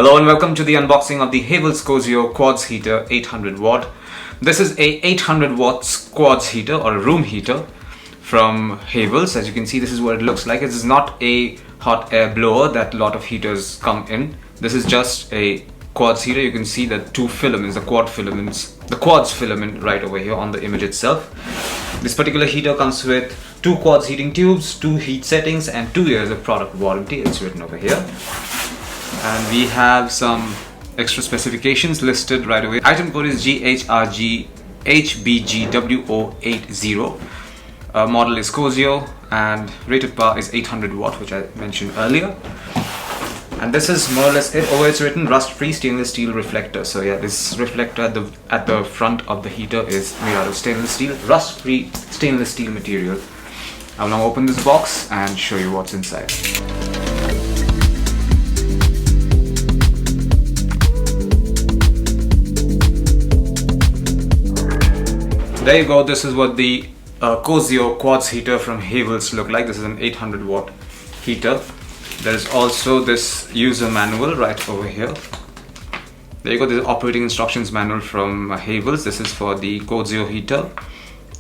Hello and welcome to the unboxing of the Havells Cozio Quartz heater 800 watt. This is a 800 watts quartz heater or a room heater from Havells. As you can see, this is what it looks like. It is not a hot air blower that a lot of heaters come in. This is just a quartz heater. You can see the two filaments, the quartz filament right over here on the image itself. This particular heater comes with 2 quartz heating tubes, 2 heat settings and 2 years of product warranty. It's written over here. And we have some extra specifications listed right away. Item code is GHRG-HBGWO80. Model is Cozio and rated power is 800 watt, which I mentioned earlier. And this is more or less it. Over it's written rust-free stainless steel reflector. So yeah, this reflector at the front of the heater is made out of stainless steel, rust-free stainless steel material. I'll now open this box and show you what's inside. There you go. This is what the Cozio Quartz heater from Havells look like. This is an 800 watt heater. There is also this user manual right over here. There you go. This is operating instructions manual from Havells. This is for the Cozio heater.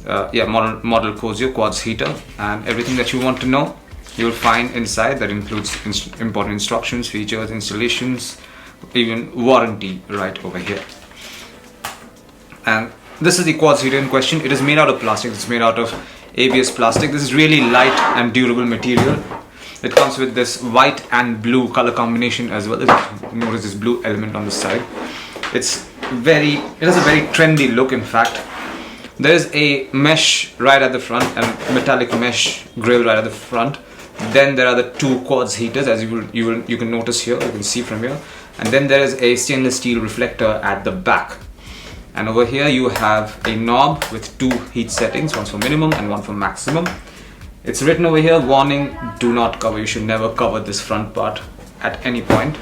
Model Cozio Quartz heater, and everything that you want to know you will find inside. That includes important instructions, features, installations, even warranty right over here. And this is the quartz heater in question. It is made out of plastic. It's made out of ABS plastic. This is really light and durable material. It comes with this white and blue color combination as well. Notice this blue element on the side. It has a very trendy look. In fact, there is a mesh right at the front and metallic mesh grill right at the front. Then there are the 2 quartz heaters, as you can notice here. You can see from here. And then there is a stainless steel reflector at the back. And over here you have a knob with 2 heat settings, one for minimum and one for maximum. It's written over here, warning, do not cover. You should never cover this front part at any point.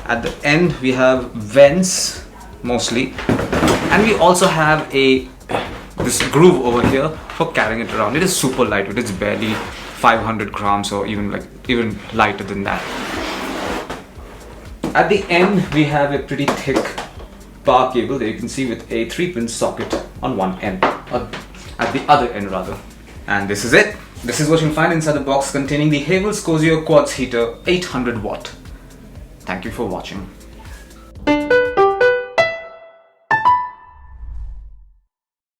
At the end we have vents mostly, and we also have this groove over here for carrying it around. It is super lightweight. It's barely 500 grams or even lighter than that. At the end we have a pretty thick power cable that you can see with a 3-pin socket on one end, at the other end rather. And this is it. This is what you'll find inside the box containing the Havells Cozio Quartz heater 800 watt. Thank you for watching.